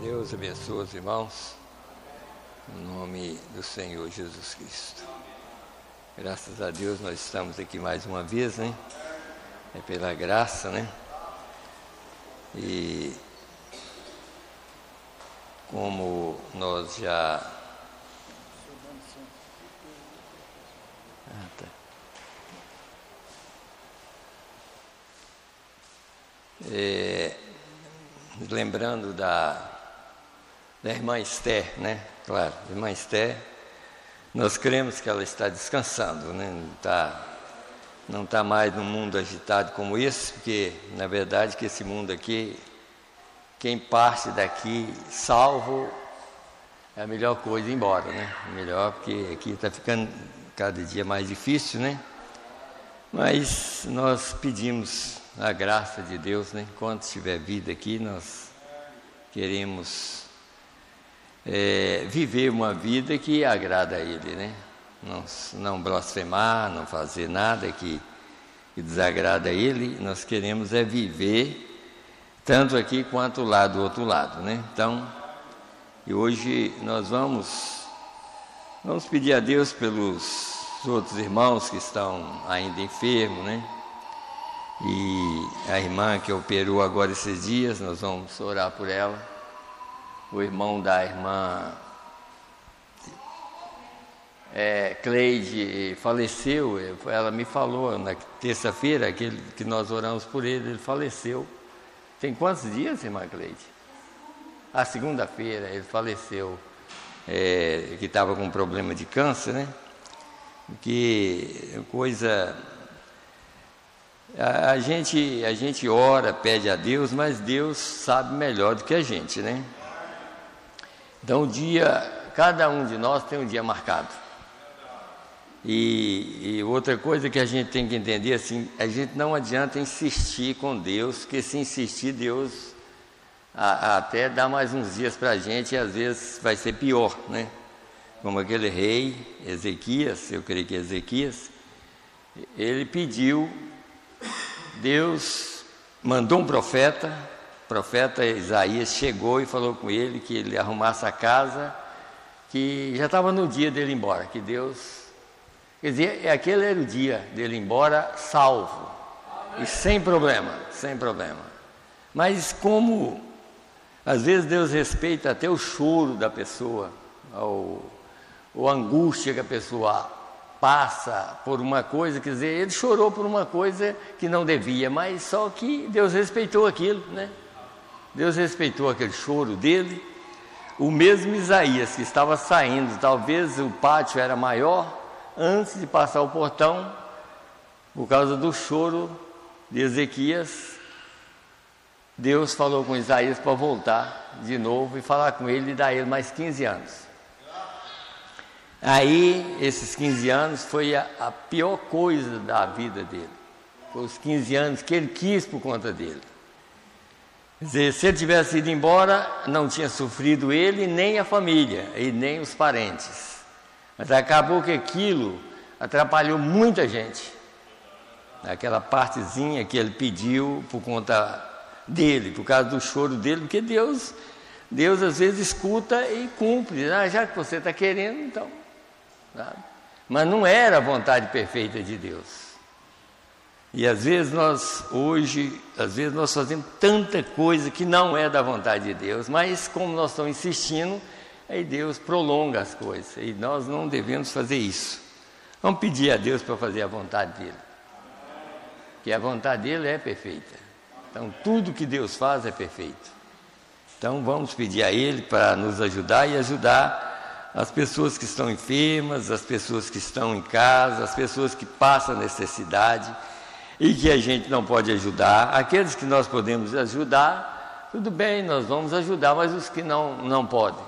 Deus abençoe os irmãos, em nome do Senhor Jesus Cristo. Graças a Deus nós estamos aqui mais uma vez, né? É pela graça, né? E como nós já... lembrando da irmã Esther, né? Claro, a irmã Esther, nós cremos que ela está descansando, né? Não está mais num mundo agitado como esse, porque, na verdade, que esse mundo aqui, quem parte daqui salvo, é a melhor coisa ir embora, né? Melhor, porque aqui está ficando cada dia mais difícil, né? Mas nós pedimos a graça de Deus, né? Enquanto tiver vida aqui, nós queremos viver uma vida que agrada a Ele, né? Não blasfemar, não fazer nada que desagrada a Ele. Nós queremos viver tanto aqui quanto lá do outro lado, né? Então, e hoje nós vamos pedir a Deus pelos outros irmãos que estão ainda enfermos, né? E a irmã que operou agora esses dias, nós vamos orar por ela. O irmão da irmã Cleide faleceu. Ela me falou na terça-feira, aquele que nós oramos por ele faleceu. Tem quantos dias, irmã Cleide? A segunda-feira ele faleceu, que estava com problema de câncer, né? Que coisa... A gente ora, pede a Deus, mas Deus sabe melhor do que a gente, né? Então, cada um de nós tem um dia marcado. E outra coisa que a gente tem que entender, assim, a gente não adianta insistir com Deus, porque se insistir, Deus até dá mais uns dias para a gente, e às vezes vai ser pior, né? Como aquele rei, Ezequias, eu creio que é Ezequias, ele pediu... Deus mandou um profeta, o profeta Isaías chegou e falou com ele que ele arrumasse a casa, que já estava no dia dele ir embora, que Deus... Quer dizer, aquele era o dia dele ir embora salvo, e sem problema. Mas como, às vezes Deus respeita até o choro da pessoa, ou a angústia que a pessoa passa por uma coisa, quer dizer, ele chorou por uma coisa que não devia, mas só que Deus respeitou aquilo, né? Deus respeitou aquele choro dele. O mesmo Isaías que estava saindo, talvez o pátio era maior, antes de passar o portão, por causa do choro de Ezequias, Deus falou com Isaías para voltar de novo e falar com ele e dar ele mais 15 anos. Aí, esses 15 anos foi a pior coisa da vida dele. Foi os 15 anos que ele quis por conta dele. Quer dizer, se ele tivesse ido embora, não tinha sofrido ele, nem a família, e nem os parentes. Mas acabou que aquilo atrapalhou muita gente. Aquela partezinha que ele pediu por conta dele, por causa do choro dele, porque Deus às vezes escuta e cumpre. Já que você está querendo, então... Sabe? Mas não era a vontade perfeita de Deus. E às vezes nós fazemos tanta coisa que não é da vontade de Deus, mas como nós estamos insistindo, aí Deus prolonga as coisas, e nós não devemos fazer isso. Vamos pedir a Deus para fazer a vontade dele, que a vontade dele é perfeita. Então tudo que Deus faz é perfeito. Então vamos pedir a Ele para nos ajudar e ajudar as pessoas que estão enfermas, as pessoas que estão em casa, as pessoas que passam necessidade e que a gente não pode ajudar. Aqueles que nós podemos ajudar, tudo bem, nós vamos ajudar, mas os que não podem.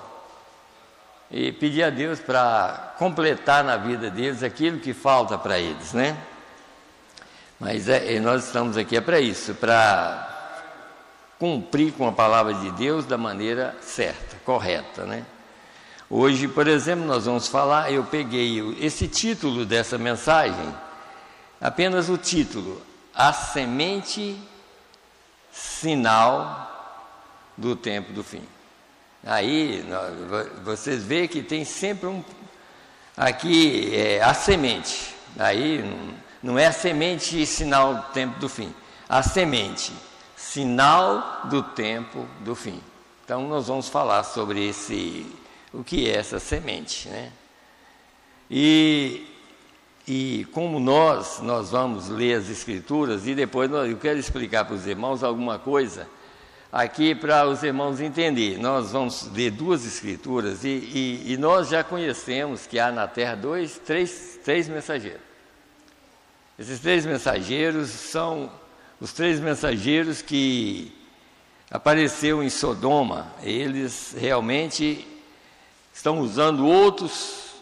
E pedir a Deus para completar na vida deles aquilo que falta para eles, né? Mas nós estamos aqui para isso, para cumprir com a palavra de Deus da maneira certa, correta, né? Hoje, por exemplo, nós vamos falar, eu peguei esse título dessa mensagem, apenas o título, A Semente Sinal do Tempo do Fim. Aí vocês veem que tem sempre aqui a semente. Aí não é a semente sinal do tempo do fim. A semente, sinal do tempo do fim. Então nós vamos falar sobre o que é essa semente, né? E como nós vamos ler as Escrituras e depois eu quero explicar para os irmãos alguma coisa aqui para os irmãos entenderem. Nós vamos ler duas Escrituras e nós já conhecemos que há na terra três mensageiros. Esses três mensageiros são os três mensageiros que apareceu em Sodoma. Eles realmente estão usando outros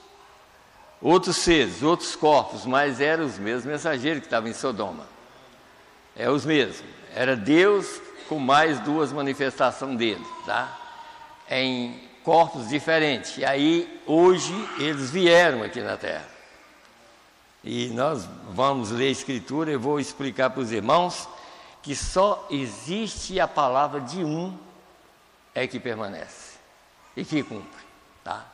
seres, outros corpos, mas eram os mesmos mensageiros que estavam em Sodoma. É os mesmos. Era Deus com mais duas manifestações dele, tá? Em corpos diferentes. E aí, hoje, eles vieram aqui na Terra. E nós vamos ler a Escritura e vou explicar para os irmãos que só existe a palavra de um é que permanece e que cumpre, tá?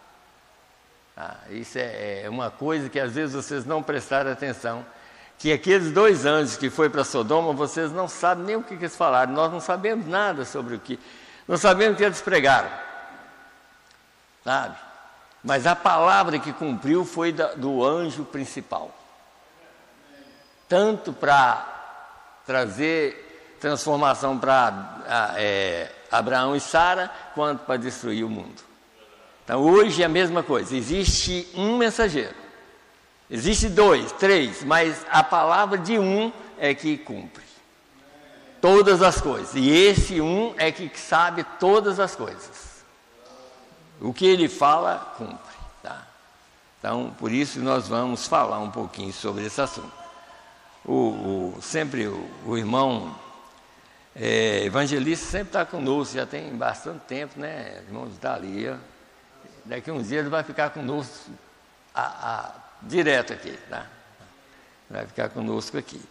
Isso é uma coisa que às vezes vocês não prestaram atenção, que aqueles 2 anjos que foi para Sodoma, vocês não sabem nem o que eles falaram, nós não sabemos nada sobre o que, não sabemos o que eles pregaram, sabe? Mas a palavra que cumpriu foi do anjo principal, tanto para trazer transformação para Abraão e Sara, quanto para destruir o mundo. Então hoje é a mesma coisa, existe um mensageiro, existe 2, 3, mas a palavra de um é que cumpre todas as coisas, e esse um é que sabe todas as coisas, o que ele fala, cumpre, tá? Então por isso nós vamos falar um pouquinho sobre esse assunto. Sempre o irmão evangelista sempre está conosco, já tem bastante tempo, né, irmão Dalia. Daqui a uns dias ele vai ficar conosco direto aqui, tá? Vai ficar conosco aqui.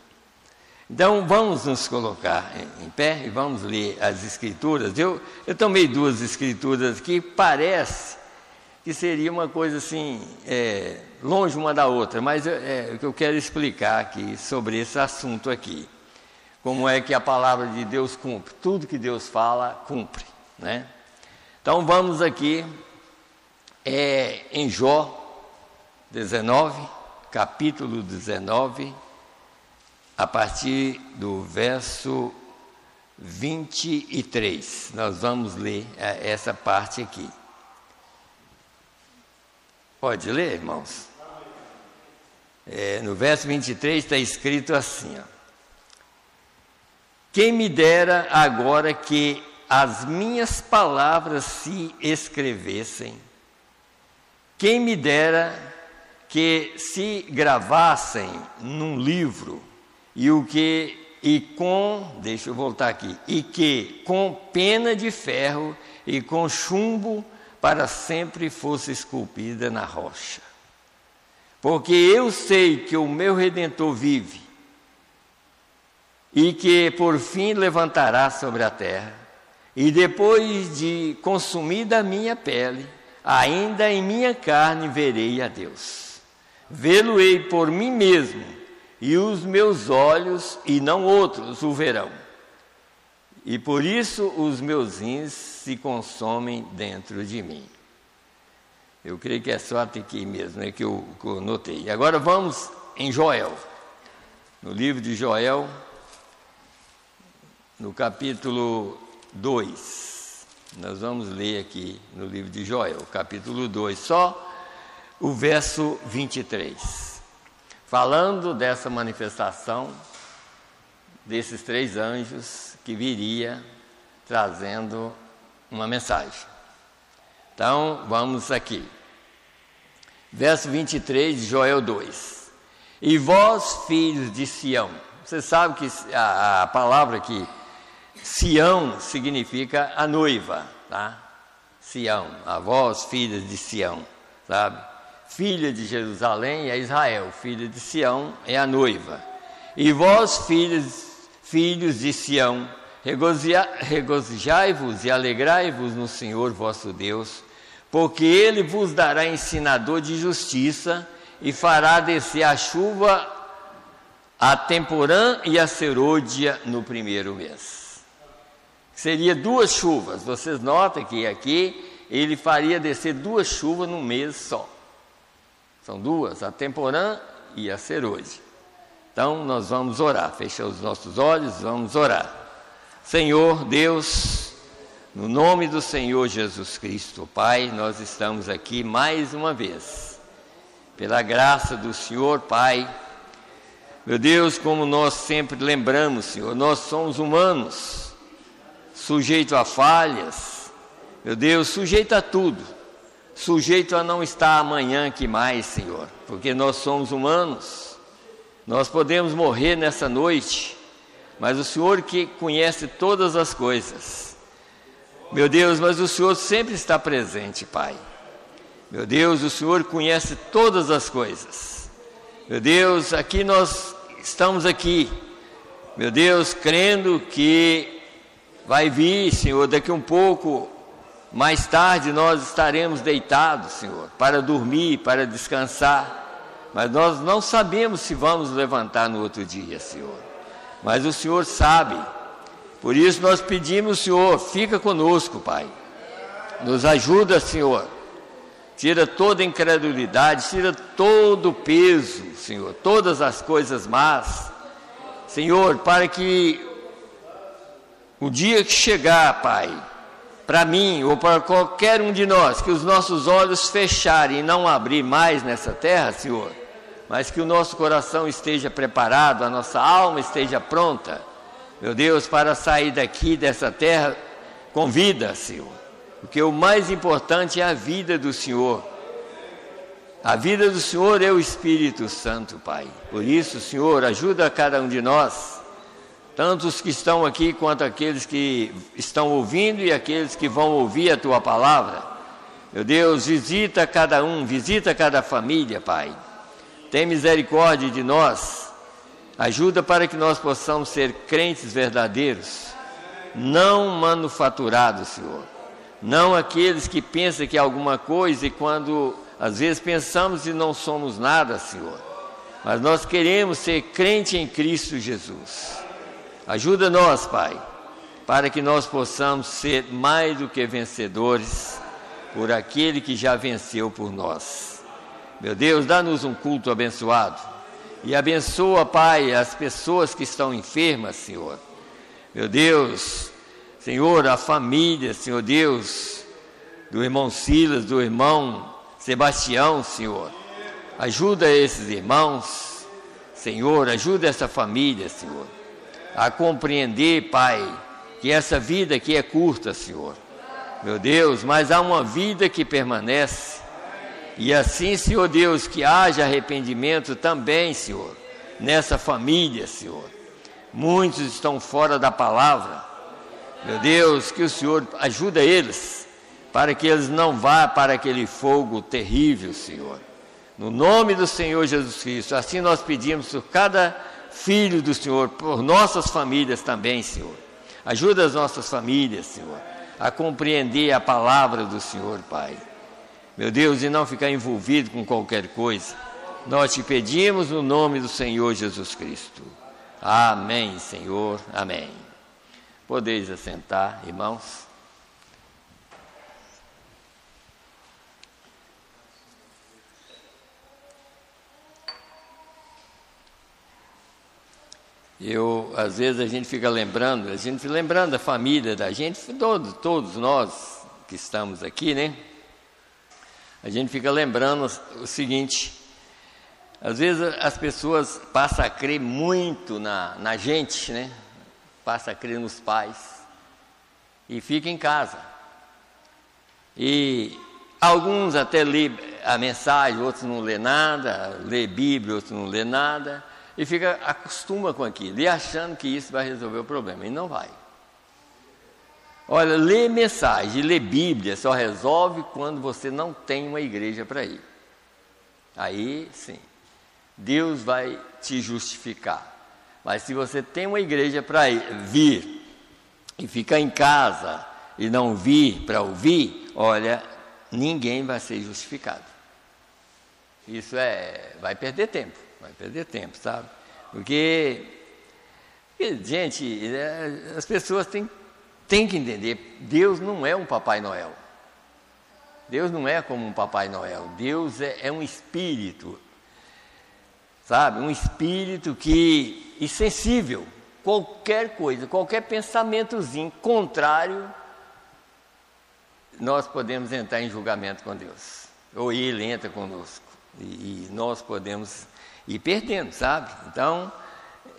Então vamos nos colocar em pé e vamos ler as Escrituras. Eu tomei 2 Escrituras que parece que seria uma coisa assim, longe uma da outra, mas o que eu quero explicar aqui sobre esse assunto aqui. Como é que a palavra de Deus cumpre? Tudo que Deus fala, cumpre, né? Então vamos aqui em Jó 19, capítulo 19, a partir do verso 23. Nós vamos ler essa parte aqui. Pode ler, irmãos? No verso 23 está escrito assim, ó: quem me dera agora que as minhas palavras se escrevessem, quem me dera que se gravassem num livro, deixa eu voltar aqui, e que com pena de ferro e com chumbo para sempre fosse esculpida na rocha. Porque eu sei que o meu Redentor vive, e que por fim levantará sobre a terra, e depois de consumida a minha pele, ainda em minha carne verei a Deus. Vê-lo-ei por mim mesmo, e os meus olhos, e não outros, o verão. E por isso os meus rins se consomem dentro de mim. Eu creio que é só até aqui mesmo, que eu notei. E agora vamos em Joel. No livro de Joel, no capítulo 2. Nós vamos ler aqui no livro de Joel, capítulo 2, só o verso 23. Falando dessa manifestação desses 3 anjos que viria trazendo uma mensagem. Então, vamos aqui. Verso 23 de Joel 2. E vós, filhos de Sião. Você sabe que a palavra aqui, Sião, significa a noiva, tá? Sião, a vós, filhas de Sião, sabe? Filha de Jerusalém é Israel, filha de Sião é a noiva. E vós, filhos de Sião, regozijai-vos e alegrai-vos no Senhor vosso Deus, porque Ele vos dará ensinador de justiça e fará descer a chuva, a temporã e a serôdia no primeiro mês. Seria 2 chuvas. Vocês notam que aqui Ele faria descer 2 chuvas num mês só. São 2, a temporã e a serôdia. Então nós vamos orar. Fecha os nossos olhos, vamos orar. Senhor Deus, no nome do Senhor Jesus Cristo, Pai, nós estamos aqui mais uma vez, pela graça do Senhor, Pai. Meu Deus, como nós sempre lembramos, Senhor, nós somos humanos, sujeitos a falhas, meu Deus, sujeito a tudo, sujeito a não estar amanhã aqui mais, Senhor, porque nós somos humanos, nós podemos morrer nessa noite, mas o Senhor que conhece todas as coisas, meu Deus, mas o Senhor sempre está presente, Pai. Meu Deus, o Senhor conhece todas as coisas. Meu Deus, aqui nós estamos aqui, meu Deus, crendo que vai vir, Senhor, daqui um pouco, mais tarde nós estaremos deitados, Senhor, para dormir, para descansar, mas nós não sabemos se vamos levantar no outro dia, Senhor. Mas o Senhor sabe, por isso nós pedimos, Senhor, fica conosco, Pai, nos ajuda, Senhor, tira toda a incredulidade, tira todo o peso, Senhor, todas as coisas más, Senhor, para que o dia que chegar, Pai, para mim ou para qualquer um de nós, que os nossos olhos fecharem e não abrir mais nessa terra, Senhor, mas que o nosso coração esteja preparado, a nossa alma esteja pronta, meu Deus, para sair daqui, dessa terra, com vida, Senhor. Porque o mais importante é a vida do Senhor. A vida do Senhor é o Espírito Santo, Pai. Por isso, Senhor, ajuda a cada um de nós, tanto os que estão aqui quanto aqueles que estão ouvindo e aqueles que vão ouvir a Tua palavra. Meu Deus, visita cada um, visita cada família, Pai. Tem misericórdia de nós, ajuda para que nós possamos ser crentes verdadeiros, não manufaturados, Senhor, não aqueles que pensam que é alguma coisa e quando às vezes pensamos e não somos nada, Senhor, mas nós queremos ser crente em Cristo Jesus. Ajuda nós, Pai, para que nós possamos ser mais do que vencedores por aquele que já venceu por nós. Meu Deus, dá-nos um culto abençoado e abençoa, Pai, as pessoas que estão enfermas, Senhor. Meu Deus, Senhor, a família, Senhor Deus, do irmão Silas, do irmão Sebastião, Senhor. Ajuda esses irmãos, Senhor, ajuda essa família, Senhor, a compreender, Pai, que essa vida aqui é curta, Senhor. Meu Deus, mas há uma vida que permanece. E assim, Senhor Deus, que haja arrependimento também, Senhor, nessa família, Senhor. Muitos estão fora da palavra. Meu Deus, que o Senhor ajuda eles, para que eles não vá para aquele fogo terrível, Senhor. No nome do Senhor Jesus Cristo, assim nós pedimos por cada filho do Senhor, por nossas famílias também, Senhor. Ajuda as nossas famílias, Senhor, a compreender a palavra do Senhor, Pai. Meu Deus, e não ficar envolvido com qualquer coisa. Nós te pedimos no nome do Senhor Jesus Cristo. Amém, Senhor. Amém. Podeis assentar, irmãos. Às vezes a gente fica lembrando, da família da gente, todos nós que estamos aqui, né? A gente fica lembrando o seguinte, às vezes as pessoas passam a crer muito na gente, né? Passam a crer nos pais e ficam em casa. E alguns até lê a mensagem, outros não lê nada, lê Bíblia, outros não lê nada, e acostuma com aquilo, e achando que isso vai resolver o problema, e não vai. Olha, ler mensagem, ler Bíblia só resolve quando você não tem uma igreja para ir. Aí, sim, Deus vai te justificar. Mas se você tem uma igreja para vir, e ficar em casa e não vir para ouvir, olha, ninguém vai ser justificado. Isso vai perder tempo, sabe? Porque gente, as pessoas têm que entender, Deus não é um Papai Noel. Deus não é como um Papai Noel. Deus é um espírito, sabe? Um espírito insensível. Qualquer coisa, qualquer pensamentozinho contrário, nós podemos entrar em julgamento com Deus. Ou Ele entra conosco. E nós podemos ir perdendo, sabe? Então,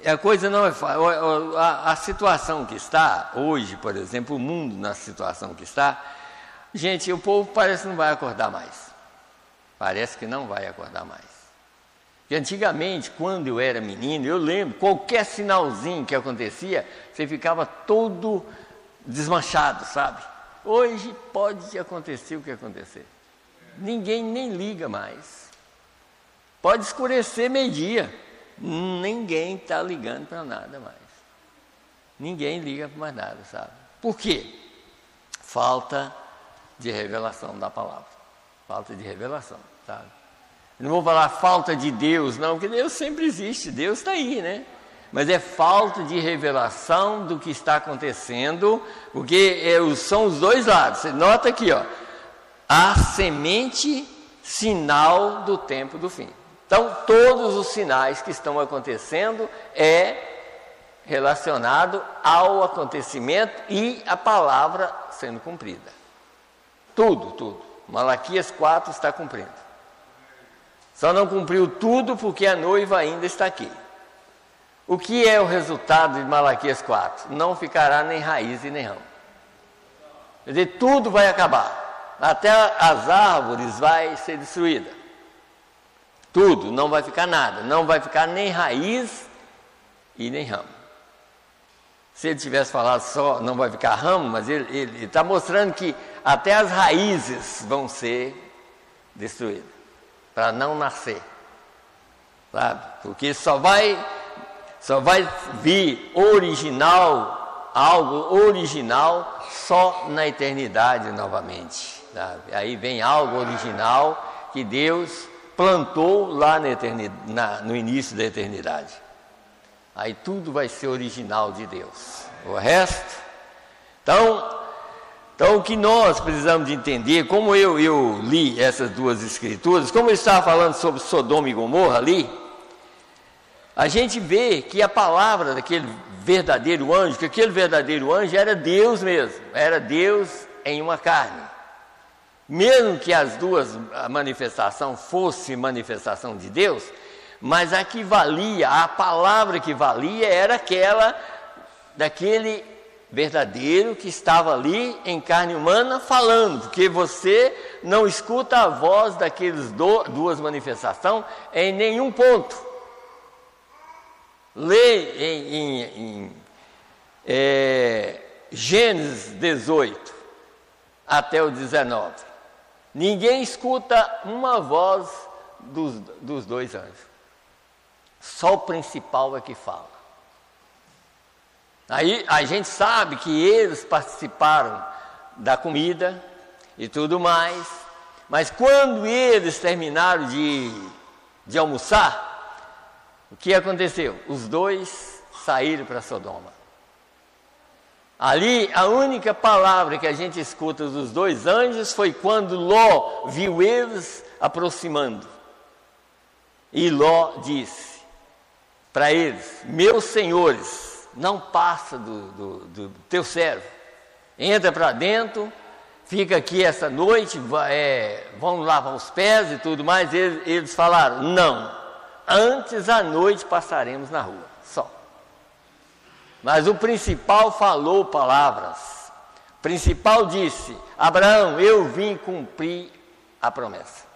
a coisa não é fácil. A situação que está hoje, por exemplo, o mundo na situação que está, gente, o povo parece que não vai acordar mais. Parece que não vai acordar mais. E antigamente, quando eu era menino, eu lembro, qualquer sinalzinho que acontecia, você ficava todo desmanchado, sabe? Hoje pode acontecer o que acontecer. Ninguém nem liga mais. Pode escurecer meio-dia. Ninguém está ligando para nada mais. Ninguém liga para mais nada, sabe? Por quê? Falta de revelação da palavra. Falta de revelação, sabe? Não vou falar falta de Deus, não, porque Deus sempre existe, Deus está aí, né? Mas é falta de revelação do que está acontecendo, porque são os dois lados. Você nota aqui, ó, a semente, sinal do tempo do fim. Então, todos os sinais que estão acontecendo relacionado ao acontecimento e a palavra sendo cumprida. Tudo. Malaquias 4 está cumprindo. Só não cumpriu tudo porque a noiva ainda está aqui. O que é o resultado de Malaquias 4? Não ficará nem raiz e nem ramo. Quer dizer, tudo vai acabar. Até as árvores vai ser destruída. Tudo, não vai ficar nada. Não vai ficar nem raiz e nem ramo. Se ele tivesse falado só, não vai ficar ramo, mas ele está mostrando que até as raízes vão ser destruídas, para não nascer, sabe? Porque só vai vir algo original só na eternidade novamente, sabe? Aí vem algo original que Deus plantou lá no início da eternidade. Aí tudo vai ser original de Deus. O resto, então o que nós precisamos de entender, como eu li essas duas escrituras, como eu estava falando sobre Sodoma e Gomorra ali, a gente vê que a palavra daquele verdadeiro anjo, que aquele verdadeiro anjo era Deus mesmo, era Deus em uma carne. Mesmo que as duas manifestações fossem manifestação de Deus, mas a palavra que valia era aquela daquele verdadeiro que estava ali em carne humana falando, porque você não escuta a voz daqueles duas manifestações em nenhum ponto. Lê em Gênesis 18 até o 19. Ninguém escuta uma voz dos dois anjos. Só o principal é que fala. Aí a gente sabe que eles participaram da comida e tudo mais, mas quando eles terminaram de almoçar, o que aconteceu? Os dois saíram para Sodoma. Ali, a única palavra que a gente escuta dos dois anjos foi quando Ló viu eles aproximando. E Ló disse para eles: meus senhores, não passa do teu servo, entra para dentro, fica aqui essa noite, vão lavar os pés e tudo mais. Eles falaram: não, antes à noite passaremos na rua, só. Mas o principal falou palavras. O principal disse: Abraão, eu vim cumprir a promessa.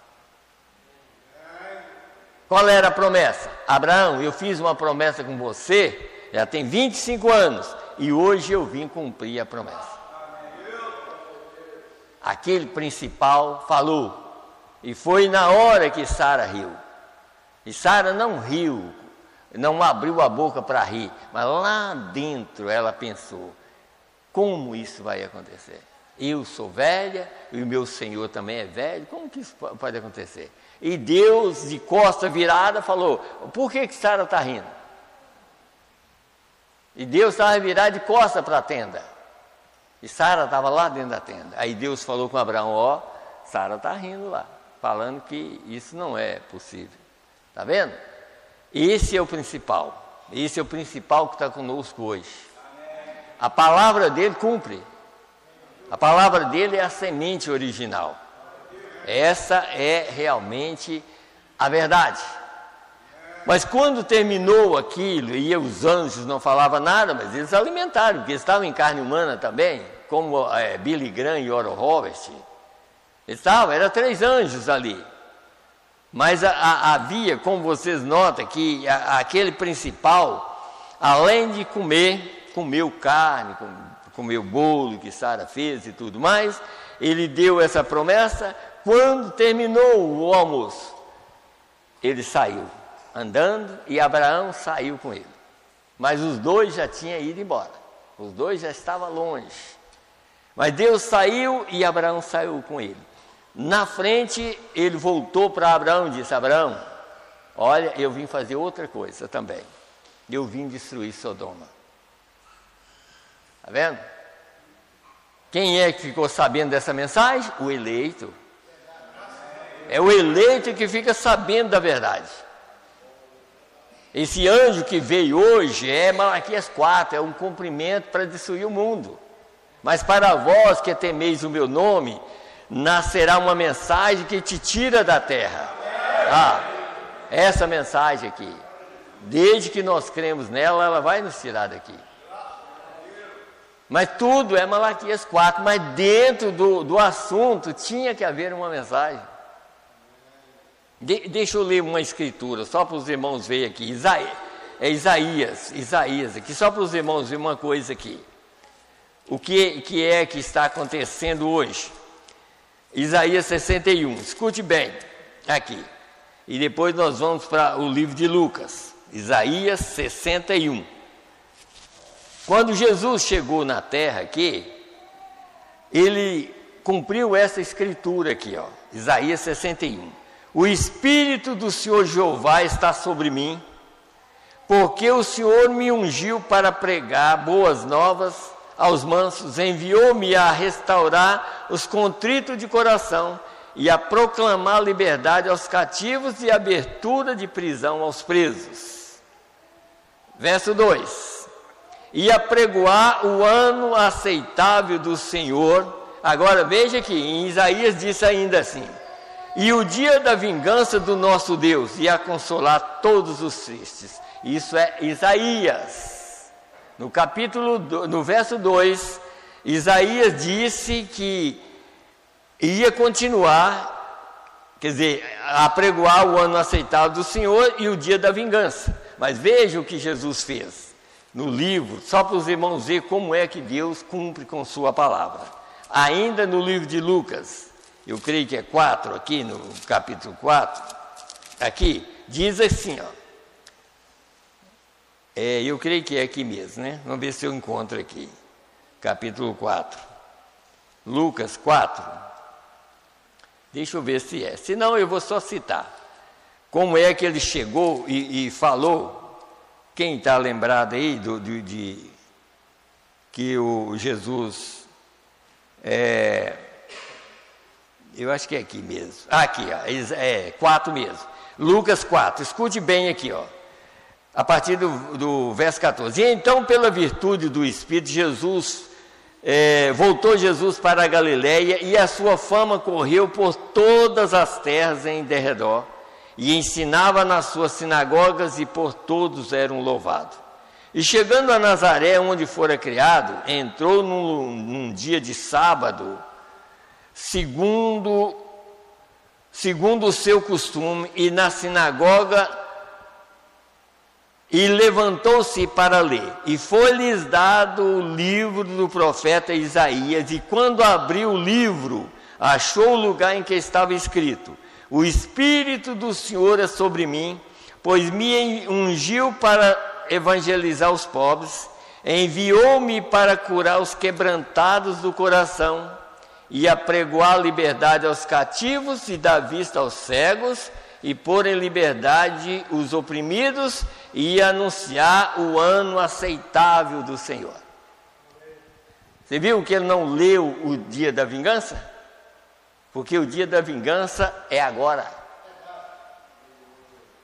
Qual era a promessa? Abraão, eu fiz uma promessa com você, já tem 25 anos, e hoje eu vim cumprir a promessa. Aquele principal falou, e foi na hora que Sara riu. E Sara não riu, não abriu a boca para rir, mas lá dentro ela pensou: Como isso vai acontecer? Eu sou velha e o meu Senhor também é velho, como que isso pode acontecer? E Deus, de costa virada, falou: por que Sara está rindo? E Deus estava virado de costa para a tenda. E Sara estava lá dentro da tenda. Aí Deus falou com Abraão: ó, Sara está rindo lá, falando que isso não é possível. Está vendo? Esse é o principal. Esse é o principal que está conosco hoje. A palavra dele cumpre. A palavra dele é a semente original. Essa é realmente a verdade. Mas quando terminou aquilo, e os anjos não falavam nada, mas eles alimentaram, porque eles estavam em carne humana também, como Billy Graham e Oral Roberts. Eram 3 anjos ali. Mas havia, como vocês notam, que aquele principal, além de comeu carne, comeu bolo que Sara fez e tudo mais, ele deu essa promessa. Quando terminou o almoço, ele saiu andando e Abraão saiu com ele. Mas os dois já tinham ido embora, os dois já estavam longe. Mas Deus saiu e Abraão saiu com ele. Na frente, ele voltou para Abraão e disse: Abraão, olha, eu vim fazer outra coisa também. Eu vim destruir Sodoma. Está vendo? Quem é que ficou sabendo dessa mensagem? O eleito. É o eleito que fica sabendo da verdade. Esse anjo que veio hoje é Malaquias 4, é um cumprimento para destruir o mundo. Mas para vós que temeis o meu nome, nascerá uma mensagem que te tira da terra. Essa mensagem aqui, desde que nós cremos nela, ela vai nos tirar daqui. Mas tudo é Malaquias 4, mas dentro do assunto tinha que haver uma mensagem. Deixa eu ler uma escritura, só para os irmãos verem aqui. Isaías, aqui, só para os irmãos verem uma coisa aqui. O que é que está acontecendo hoje? Isaías 61, escute bem, aqui. E depois nós vamos para o livro de Lucas, Isaías 61. Quando Jesus chegou na terra aqui, ele cumpriu essa escritura aqui, ó, Isaías 61. O Espírito do Senhor Jeová está sobre mim, porque o Senhor me ungiu para pregar boas novas aos mansos, enviou-me a restaurar os contritos de coração e a proclamar liberdade aos cativos e abertura de prisão aos presos. Verso 2. E apregoar o ano aceitável do Senhor. Agora veja aqui, em Isaías disse ainda assim: e o dia da vingança do nosso Deus, e a consolar todos os tristes. Isso é Isaías. No verso 2, Isaías disse que ia continuar, quer dizer, apregoar o ano aceitável do Senhor e o dia da vingança. Mas veja o que Jesus fez no livro, só para os irmãos verem como é que Deus cumpre com sua palavra. Ainda no livro de Lucas, eu creio que é 4, aqui no capítulo 4, aqui, diz assim, ó. Eu creio que é aqui mesmo, né? Vamos ver se eu encontro aqui. Capítulo 4. Lucas 4. Deixa eu ver se é. Se não, eu vou só citar. Como é que ele chegou e falou. Quem está lembrado aí de que o Jesus... eu acho que é aqui mesmo. Aqui, ó, 4 mesmo. Lucas 4. Escute bem aqui, ó. A partir do verso 14. E então, pela virtude do Espírito, voltou Jesus para a Galileia, e a sua fama correu por todas as terras em derredor, e ensinava nas suas sinagogas, e por todos era louvado. E chegando a Nazaré, onde fora criado, entrou num dia de sábado, segundo o seu costume, e na sinagoga, e levantou-se para ler, e foi-lhes dado o livro do profeta Isaías, e quando abriu o livro, achou o lugar em que estava escrito: o Espírito do Senhor é sobre mim, pois me ungiu para evangelizar os pobres, Enviou-me para curar os quebrantados do coração e apregoar liberdade aos cativos e dar vista aos cegos e pôr em liberdade os oprimidos e anunciar o ano aceitável do Senhor. Você viu que ele não leu o dia da vingança? Porque o dia da vingança é agora.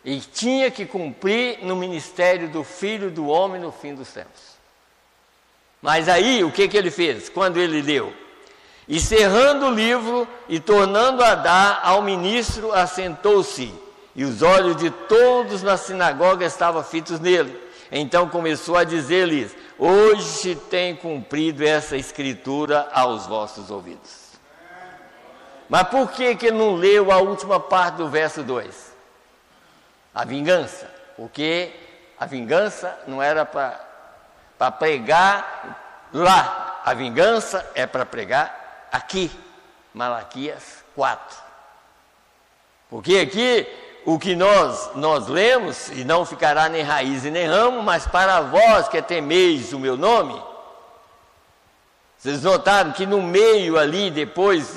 E tinha que cumprir no ministério do Filho do Homem no fim dos tempos. Mas aí, o que ele fez quando ele leu? E cerrando o livro e tornando a dar ao ministro, assentou-se, e os olhos de todos na sinagoga estavam fitos nele. Então começou a dizer-lhes: hoje se tem cumprido essa escritura aos vossos ouvidos. Mas por que ele não leu a última parte do verso 2? A vingança. Porque a vingança não era para pregar lá. A vingança é para pregar aqui, Malaquias 4. Porque aqui o que nós lemos, e não ficará nem raiz e nem ramo, mas para vós que temeis o meu nome. Vocês notaram que no meio ali, depois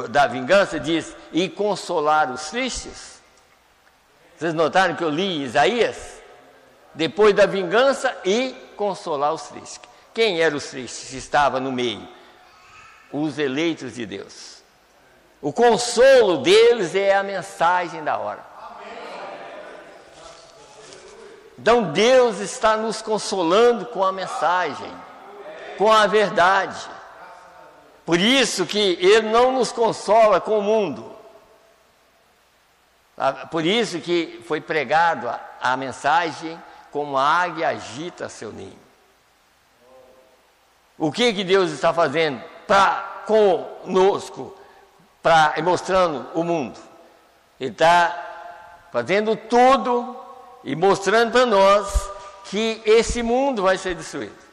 da vingança, diz: e consolar os tristes? Vocês notaram que eu li em Isaías? Depois da vingança e consolar os tristes. Quem eram os tristes que estavam no meio? Os eleitos de Deus. O consolo deles é a mensagem da hora. Então Deus está nos consolando com a mensagem, com a verdade. Por isso que Ele não nos consola com o mundo. Por isso que foi pregado a mensagem: como a águia agita seu ninho. O que Deus está fazendo conosco, mostrando o mundo? Ele está fazendo tudo e mostrando para nós que esse mundo vai ser destruído.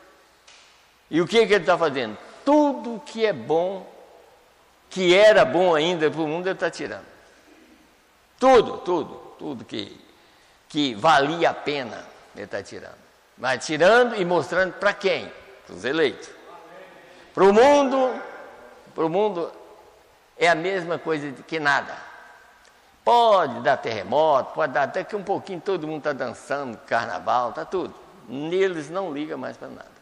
E o que Ele está fazendo? Tudo que é bom, que era bom ainda para o mundo, Ele está tirando. Tudo que valia a pena, Ele está tirando. Mas tirando e mostrando para quem? Para os eleitos. Para o mundo é a mesma coisa que nada. Pode dar terremoto, pode dar até que um pouquinho todo mundo está dançando, carnaval, está tudo. Neles não liga mais para nada.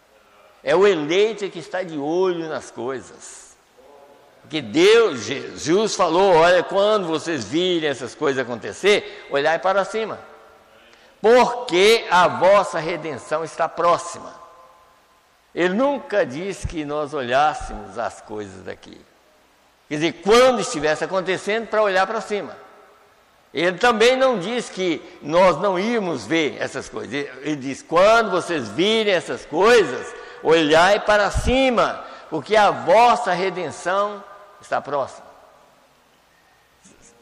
É o eleito que está de olho nas coisas. Porque Deus, Jesus falou: olha, quando vocês virem essas coisas acontecer, olhai para cima. Porque a vossa redenção está próxima. Ele nunca disse que nós olhássemos as coisas daqui. Quer dizer, quando estivesse acontecendo, para olhar para cima. Ele também não diz que nós não íamos ver essas coisas. Ele diz: quando vocês virem essas coisas, olhai para cima, porque a vossa redenção está próxima.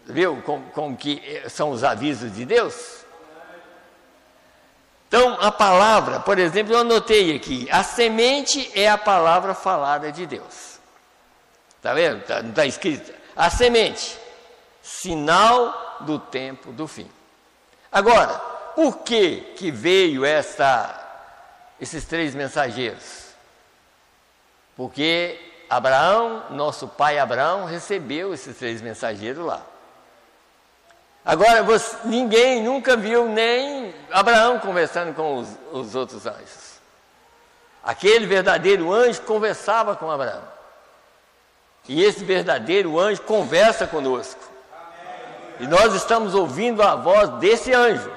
Viu como que são os avisos de Deus? Então, a palavra, por exemplo, eu anotei aqui: a semente é a palavra falada de Deus. Está vendo? Não está escrito. A semente, sinal do tempo do fim. Agora, por que veio esses 3 mensageiros? Porque Abraão, nosso pai Abraão, recebeu esses 3 mensageiros lá. Agora, ninguém nunca viu nem Abraão conversando com os outros anjos. Aquele verdadeiro anjo conversava com Abraão. E esse verdadeiro anjo conversa conosco. E nós estamos ouvindo a voz desse anjo.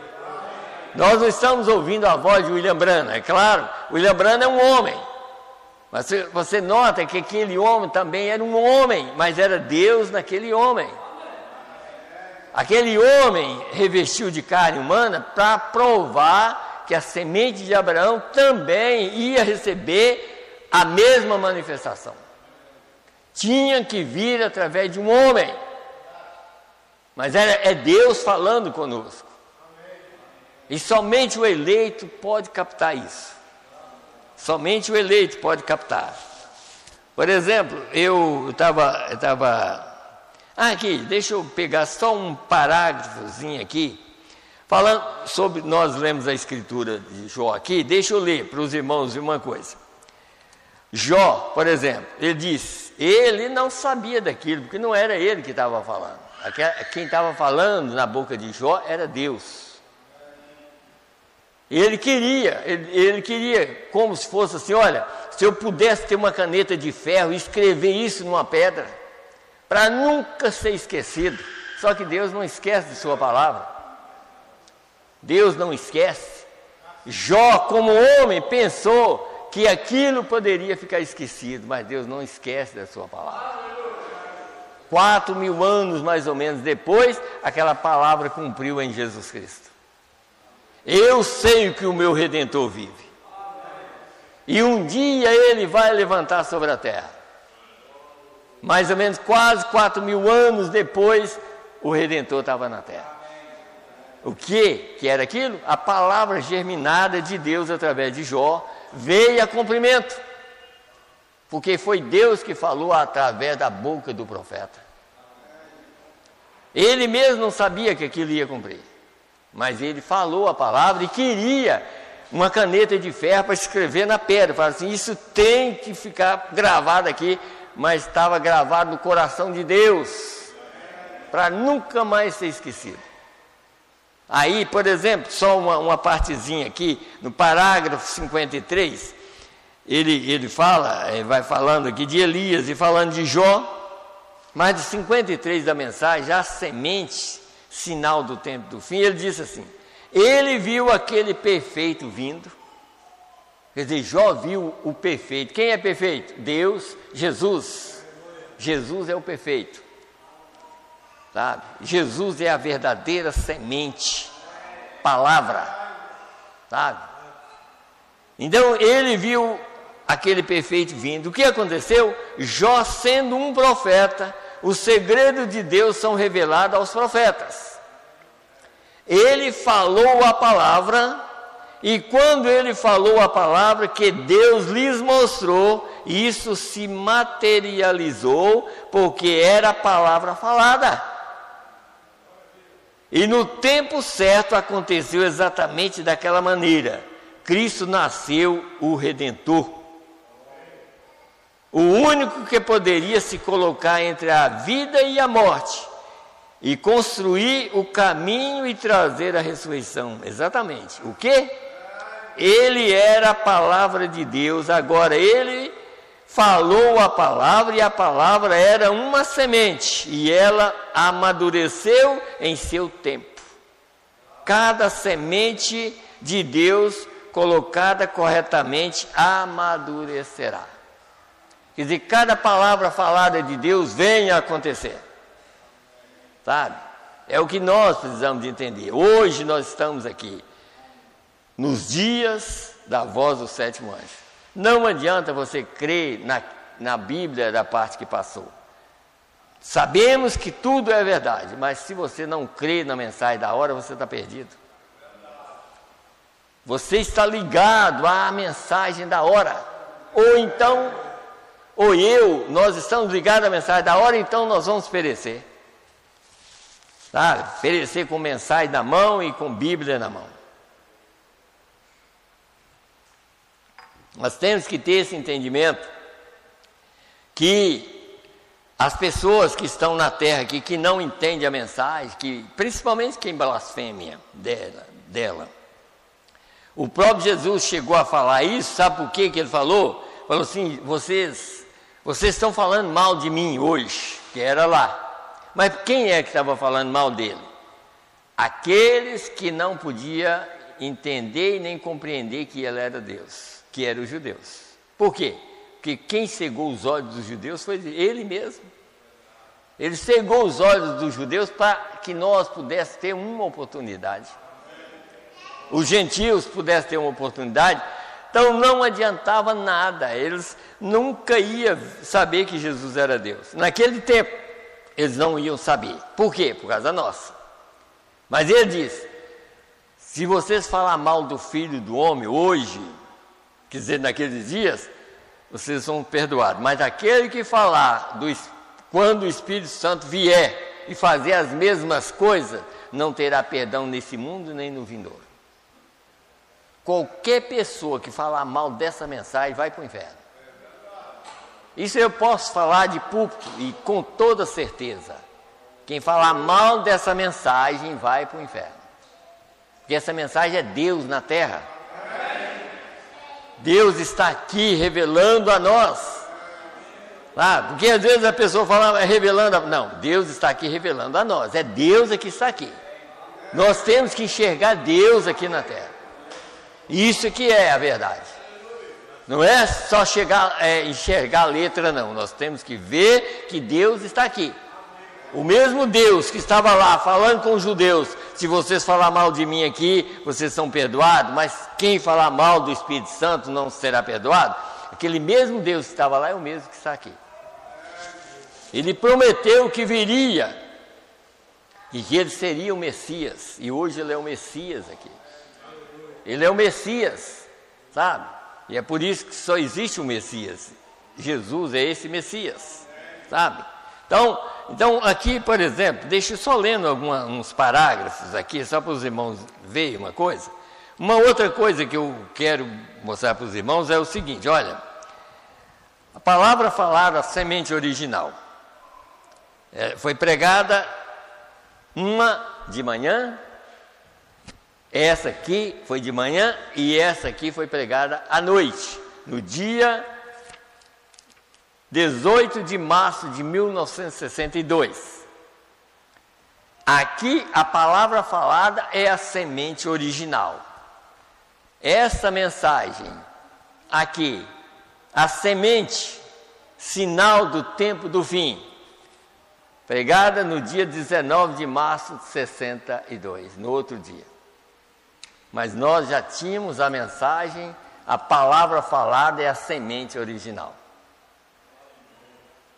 Nós não estamos ouvindo a voz de William Branham. É claro, William Branham é um homem. Mas você nota que aquele homem também era um homem, mas era Deus naquele homem. Aquele homem revestiu de carne humana para provar que a semente de Abraão também ia receber a mesma manifestação. Tinha que vir através de um homem. Mas é Deus falando conosco. E somente o eleito pode captar isso. Somente o eleito pode captar. Por exemplo, eu estava... aqui, deixa eu pegar só um parágrafozinho aqui, Falando sobre, nós lemos a escritura de Jó aqui, deixa eu ler para os irmãos uma coisa. Jó, por exemplo, ele diz, ele não sabia daquilo, porque não era ele que estava falando. Quem estava falando na boca de Jó era Deus. Ele queria, como se fosse assim, olha, se eu pudesse ter uma caneta de ferro e escrever isso numa pedra, para nunca ser esquecido. Só que Deus não esquece de sua palavra. Deus não esquece. Jó, como homem, pensou que aquilo poderia ficar esquecido, mas Deus não esquece da sua palavra. 4.000 anos mais ou menos depois, aquela palavra cumpriu em Jesus Cristo. Eu sei que o meu Redentor vive. E um dia ele vai levantar sobre a terra. Mais ou menos quase 4.000 anos depois, o Redentor estava na terra. O que era aquilo? A palavra germinada de Deus através de Jó veio a cumprimento. Porque foi Deus que falou através da boca do profeta. Ele mesmo não sabia que aquilo ia cumprir. Mas ele falou a palavra e queria uma caneta de ferro para escrever na pedra. Falava assim, isso tem que ficar gravado aqui, mas estava gravado no coração de Deus, para nunca mais ser esquecido. Aí, por exemplo, só uma partezinha aqui, no parágrafo 53, ele vai falando aqui de Elias e falando de Jó, mas de 53 da mensagem, a semente, sinal do tempo do fim, ele disse assim, ele viu aquele perfeito vindo, quer dizer, Jó viu o perfeito. Quem é perfeito? Deus, Jesus. Jesus é o perfeito. Sabe? Jesus é a verdadeira semente, palavra, sabe? Então ele viu aquele perfeito vindo. O que aconteceu? Jó, sendo um profeta, os segredos de Deus são revelados aos profetas. Ele falou a palavra, e quando ele falou a palavra que Deus lhes mostrou, isso se materializou, porque era a palavra falada. E no tempo certo aconteceu exatamente daquela maneira. Cristo nasceu o Redentor. O único que poderia se colocar entre a vida e a morte. E construir o caminho e trazer a ressurreição. Exatamente. O quê? Ele era a palavra de Deus. Agora ele falou a palavra e a palavra era uma semente e ela amadureceu em seu tempo. Cada semente de Deus colocada corretamente amadurecerá. Quer dizer, cada palavra falada de Deus vem a acontecer. Sabe? É o que nós precisamos de entender. Hoje nós estamos aqui nos dias da voz do sétimo anjo. Não adianta você crer na Bíblia da parte que passou. Sabemos que tudo é verdade, mas se você não crê na mensagem da hora, você está perdido. Você está ligado à mensagem da hora. Ou então, nós estamos ligados à mensagem da hora, então nós vamos perecer. Sabe? Perecer com mensagem na mão e com Bíblia na mão. Nós temos que ter esse entendimento que as pessoas que estão na terra aqui, que não entendem a mensagem, que, principalmente quem blasfêmia dela. O próprio Jesus chegou a falar isso, sabe por que ele falou? Falou assim, vocês estão falando mal de mim hoje, que era lá. Mas quem é que estava falando mal dele? Aqueles que não podiam entender e nem compreender que ele era Deus. Que eram os judeus. Por quê? Porque quem cegou os olhos dos judeus foi ele mesmo. Ele cegou os olhos dos judeus para que nós pudéssemos ter uma oportunidade. Os gentios pudessem ter uma oportunidade. Então não adiantava nada. Eles nunca iam saber que Jesus era Deus. Naquele tempo, eles não iam saber. Por quê? Por causa nossa. Mas ele diz, se vocês falar mal do Filho do Homem hoje, quer dizer, naqueles dias, vocês são perdoados. Mas aquele que falar quando o Espírito Santo vier e fazer as mesmas coisas, não terá perdão nesse mundo nem no vindouro. Qualquer pessoa que falar mal dessa mensagem vai para o inferno. Isso eu posso falar de púlpito e com toda certeza. Quem falar mal dessa mensagem vai para o inferno. Porque essa mensagem é Deus na terra. Deus está aqui revelando a nós. Porque às vezes a pessoa fala revelando. Não, Deus está aqui revelando a nós. É Deus que está aqui. Nós temos que enxergar Deus aqui na terra. Isso que é a verdade. Não é só enxergar a letra, não. Nós temos que ver que Deus está aqui. O mesmo Deus que estava lá falando com os judeus, se vocês falar mal de mim aqui, vocês são perdoados, mas quem falar mal do Espírito Santo não será perdoado. Aquele mesmo Deus que estava lá é o mesmo que está aqui. Ele prometeu que viria e que ele seria o Messias. E hoje ele é o Messias aqui. Ele é o Messias, sabe? E é por isso que só existe o Messias. Jesus é esse Messias, sabe? Então aqui, por exemplo, deixa eu só lendo uns parágrafos aqui, só para os irmãos verem uma coisa. Uma outra coisa que eu quero mostrar para os irmãos é o seguinte, olha, a palavra falada, a semente original, foi pregada uma de manhã, essa aqui foi de manhã e essa aqui foi pregada à noite, no dia 18 de março de 1962. Aqui a palavra falada é a semente original. Essa mensagem aqui, a semente, sinal do tempo do fim, pregada no dia 19 de março de 62, no outro dia. Mas nós já tínhamos a mensagem, a palavra falada é a semente original.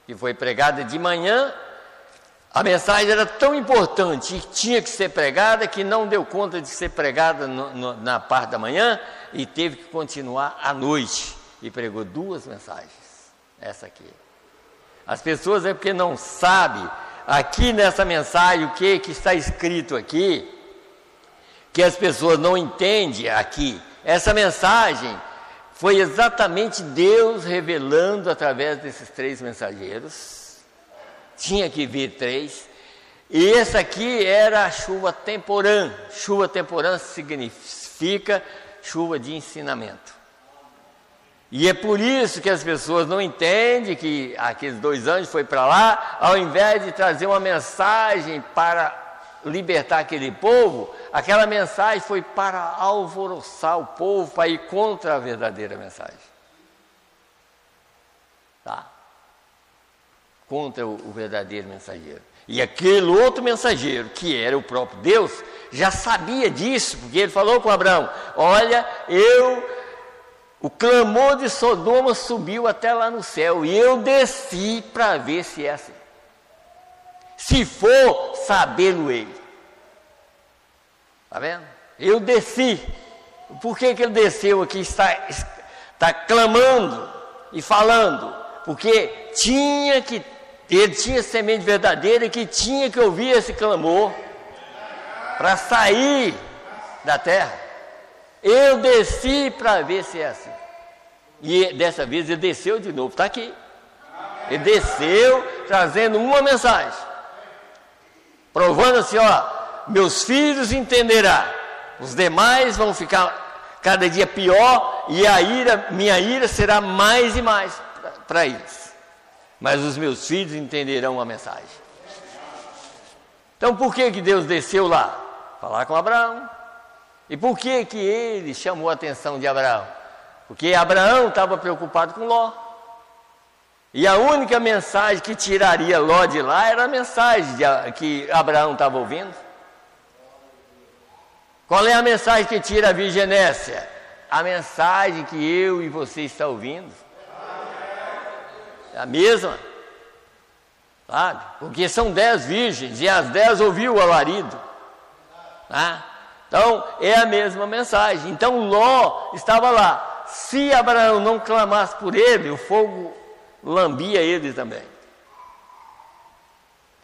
Que foi pregada de manhã, a mensagem era tão importante e tinha que ser pregada que não deu conta de ser pregada na parte da manhã e teve que continuar à noite. E pregou 2 mensagens, essa aqui. As pessoas é porque não sabem, aqui nessa mensagem, o que está escrito aqui, que as pessoas não entendem aqui. Essa mensagem foi exatamente Deus revelando através desses 3 mensageiros. Tinha que vir 3. E essa aqui era a chuva temporã. Chuva temporã significa chuva de ensinamento. E é por isso que as pessoas não entendem que aqueles 2 anjos foi para lá, ao invés de trazer uma mensagem para libertar aquele povo, aquela mensagem foi para alvoroçar o povo, para ir contra a verdadeira mensagem. Tá? Contra o verdadeiro mensageiro. E aquele outro mensageiro, que era o próprio Deus, já sabia disso, porque ele falou com Abraão, olha, o clamor de Sodoma subiu até lá no céu, e eu desci para ver se é assim. Se for, sabê-lo ele. Está vendo? Eu desci. Por que ele desceu aqui? Está clamando e falando. Porque ele tinha semente verdadeira que tinha que ouvir esse clamor para sair da terra. Eu desci para ver se é assim. E dessa vez ele desceu de novo. Está aqui. Ele desceu trazendo uma mensagem. Provando assim, meus filhos entenderão, os demais vão ficar cada dia pior e minha ira será mais e mais para eles. Mas os meus filhos entenderão a mensagem. Então por que Deus desceu lá? Falar com Abraão. E por que ele chamou a atenção de Abraão? Porque Abraão estava preocupado com Ló. E a única mensagem que tiraria Ló de lá era a mensagem que Abraão estava ouvindo. Qual é a mensagem que tira a virginécia? A mensagem que eu e você estão ouvindo. É a mesma. Sabe? Porque são 10 virgens e as 10 ouviu o alarido. Tá? Então, é a mesma mensagem. Então, Ló estava lá. Se Abraão não clamasse por ele, o fogo lambia ele também.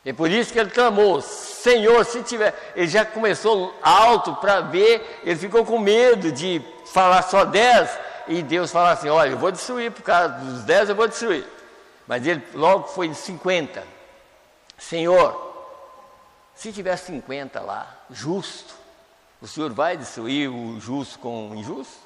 É por isso que ele clamou: Senhor, se tiver... Ele já começou alto para ver, ele ficou com medo de falar só 10, e Deus falou assim, olha, eu vou destruir, por causa dos 10 eu vou destruir. Mas ele logo foi de 50. Senhor, se tiver 50 lá, justo, o Senhor vai destruir o justo com o injusto?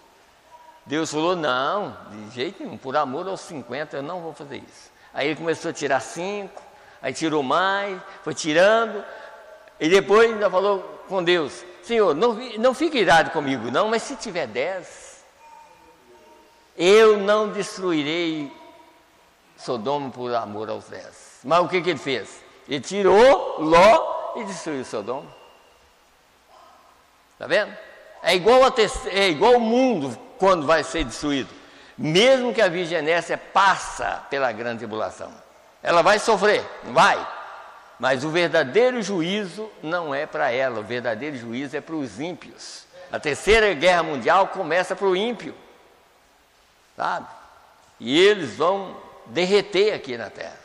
Deus falou, não, de jeito nenhum, por amor aos 50 eu não vou fazer isso. Aí ele começou a tirar 5, aí tirou mais, foi tirando, e depois ainda falou com Deus, Senhor, não fique irado comigo não, mas se tiver 10, eu não destruirei Sodoma por amor aos 10. Mas o que ele fez? Ele tirou Ló e destruiu Sodoma. Está vendo? É igual o mundo quando vai ser destruído. Mesmo que a virgem passa pela grande tribulação, ela vai sofrer, não vai? Mas o verdadeiro juízo não é para ela, o verdadeiro juízo é para os ímpios. A terceira guerra mundial começa para o ímpio, sabe? E eles vão derreter aqui na terra,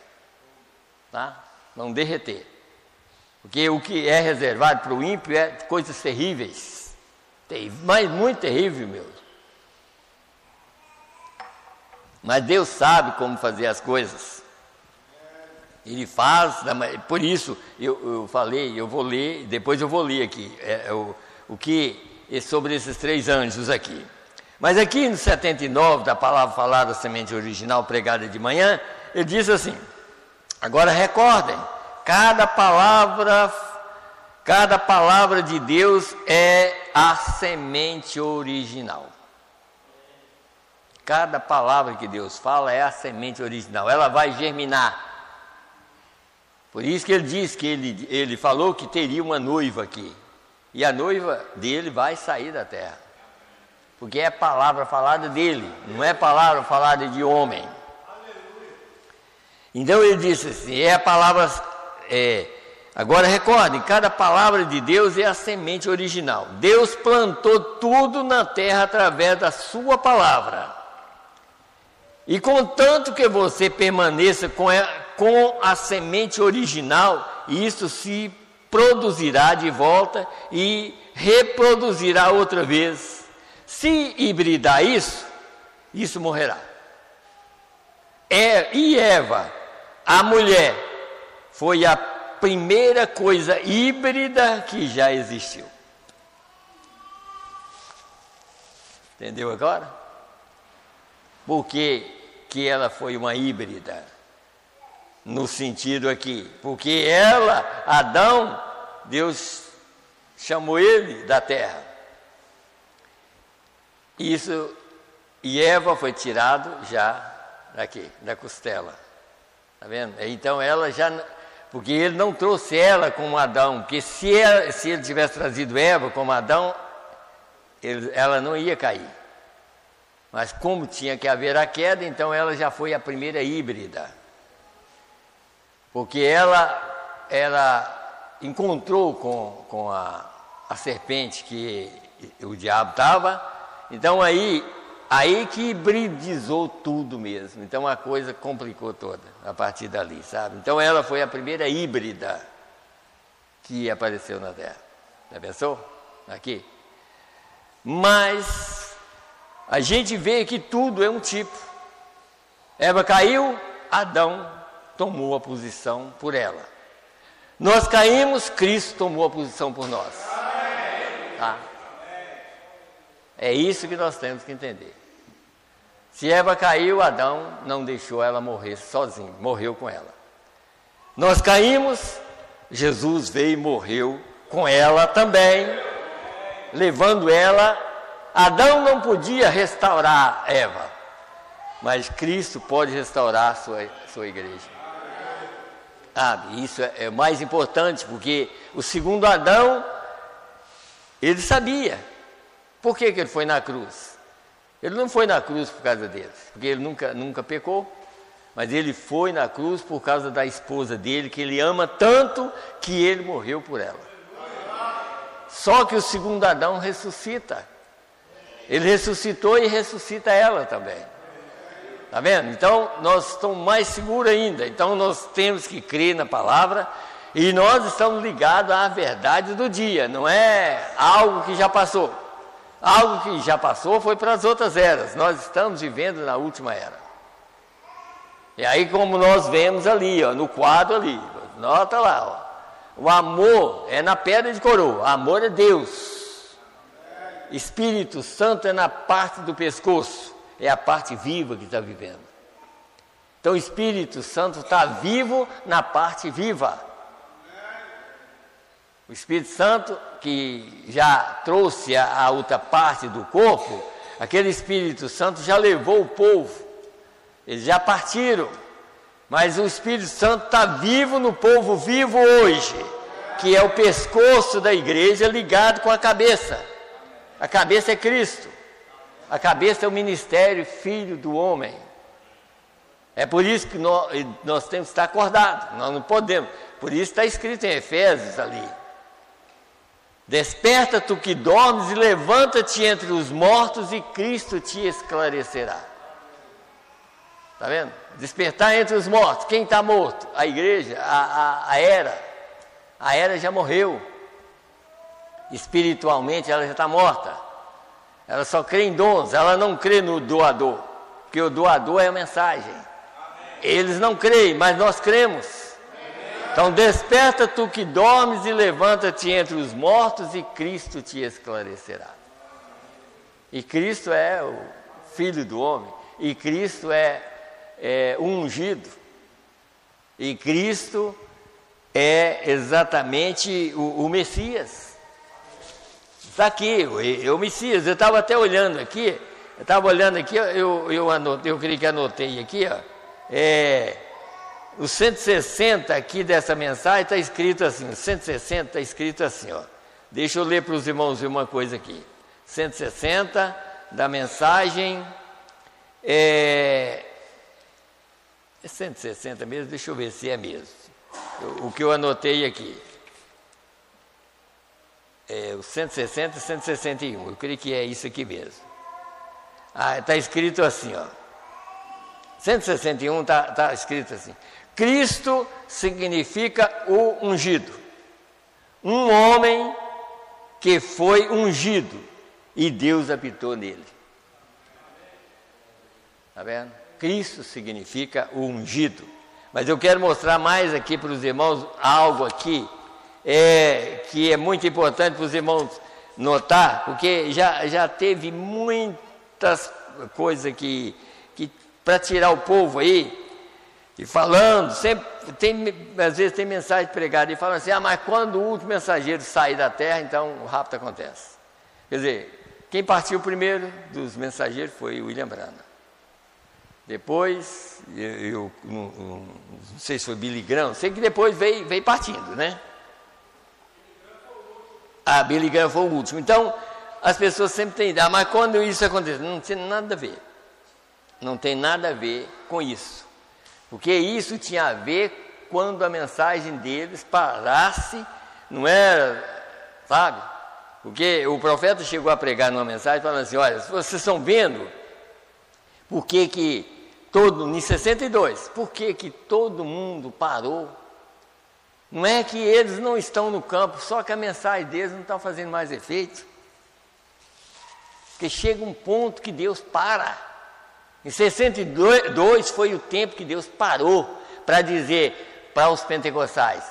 tá? Vão derreter. Porque o que é reservado para o ímpio é coisas terríveis, mas muito terrível mesmo. Mas Deus sabe como fazer as coisas. Ele faz, por isso eu falei, eu vou ler, depois eu vou ler aqui o que é sobre esses 3 anjos aqui. Mas aqui no 79, da palavra falada, semente original, pregada de manhã, ele diz assim, agora recordem, cada palavra de Deus é a semente original. Cada palavra que Deus fala é a semente original, ela vai germinar. Por isso que ele diz que ele falou que teria uma noiva aqui. E a noiva dele vai sair da terra. Porque é palavra falada dele, não é palavra falada de homem. Então ele disse assim, agora recordem, cada palavra de Deus é a semente original. Deus plantou tudo na terra através da sua palavra. E contanto que você permaneça com a semente original, isso se produzirá de volta e reproduzirá outra vez. Se hibridar isso morrerá. E Eva, a mulher, foi a primeira coisa híbrida que já existiu. Entendeu agora? Por que ela foi uma híbrida? No sentido aqui, porque Adão, Deus chamou ele da terra. E Eva foi tirado já daqui, da costela. Está vendo? Então ela já, porque ele não trouxe ela como Adão, porque se ele tivesse trazido Eva como Adão, ela não ia cair. Mas como tinha que haver a queda, então ela já foi a primeira híbrida. Porque ela encontrou com a serpente que o diabo estava, então aí que hibridizou tudo mesmo. Então a coisa complicou toda a partir dali, sabe? Então ela foi a primeira híbrida que apareceu na terra. Já pensou? Aqui. Mas a gente vê que tudo é um tipo. Eva caiu, Adão tomou a posição por ela. Nós caímos, Cristo tomou a posição por nós. Tá? É isso que nós temos que entender. Se Eva caiu, Adão não deixou ela morrer sozinho, morreu com ela. Nós caímos, Jesus veio e morreu com ela também, levando ela. Adão não podia restaurar Eva, mas Cristo pode restaurar a sua igreja. Isso é mais importante, porque o segundo Adão, ele sabia. Por que ele foi na cruz? Ele não foi na cruz por causa deles, porque ele nunca pecou, mas ele foi na cruz por causa da esposa dele, que ele ama tanto, que ele morreu por ela. Só que o segundo Adão ressuscita. Ele ressuscitou e ressuscita ela também. Está vendo? Então nós estamos mais seguros ainda. Então nós temos que crer na palavra E nós estamos ligados à verdade do dia, não é algo que já passou. Algo que já passou foi para as outras eras. Nós estamos vivendo na última era. E aí, como nós vemos ali, ó, no quadro ali, nota lá, ó, o amor é na pedra de coroa, amor é Deus. Espírito Santo é na parte do pescoço, é a parte viva que está vivendo. Então o Espírito Santo está vivo na parte viva. O Espírito Santo, que já trouxe a outra parte do corpo, aquele Espírito Santo já levou o povo, eles já partiram, mas o Espírito Santo está vivo no povo vivo hoje, que é o pescoço da igreja ligado com a cabeça. A cabeça é Cristo, a cabeça é o ministério Filho do Homem. É por isso que nós temos que estar acordados, nós não podemos, por isso está escrito em Efésios ali. Desperta tu que dormes e levanta-te entre os mortos e Cristo te esclarecerá. Está vendo? Despertar entre os mortos. Quem está morto? A igreja, a era. A era já morreu. Espiritualmente ela já está morta. Ela só crê em dons, ela não crê no doador. Porque o doador é a mensagem. Eles não creem, mas nós cremos. Então desperta tu que dormes e levanta-te entre os mortos e Cristo te esclarecerá. E Cristo é o Filho do Homem, e Cristo é o ungido, e Cristo é exatamente o Messias. Está aqui, o Messias. Eu estava até olhando aqui, eu creio que anotei aqui, ó, o 160 aqui dessa mensagem está escrito assim, o 160 está escrito assim, ó. Deixa eu ler para os irmãos ver uma coisa aqui. 160 da mensagem, é 160 mesmo, deixa eu ver se é mesmo. O que eu anotei aqui. O 160 e 161, eu creio que é isso aqui mesmo. Está escrito assim, ó. 161 está escrito assim: Cristo significa o ungido, um homem que foi ungido e Deus habitou nele. Está vendo? Cristo significa o ungido. Mas eu quero mostrar mais aqui para os irmãos algo aqui que é muito importante para os irmãos notar, porque já teve muitas coisas que para tirar o povo aí, e falando, sempre às vezes tem mensagem pregada e falando assim, mas quando o último mensageiro sair da terra, então o rapto acontece. Quer dizer, quem partiu primeiro dos mensageiros foi o William Branham. Depois, eu não sei se foi Billy Graham, sei que depois veio partindo, né? Billy Graham foi o último. Então, as pessoas sempre têm ideia, mas quando isso acontece, não tem nada a ver. Não tem nada a ver com isso. Porque isso tinha a ver quando a mensagem deles parasse, não era, sabe? Porque o profeta chegou a pregar numa mensagem falando assim, olha, vocês estão vendo por que em 62, por que todo mundo parou? Não é que eles não estão no campo, só que a mensagem deles não está fazendo mais efeito. Porque chega um ponto que Deus para. Em 62 foi o tempo que Deus parou para dizer para os pentecostais,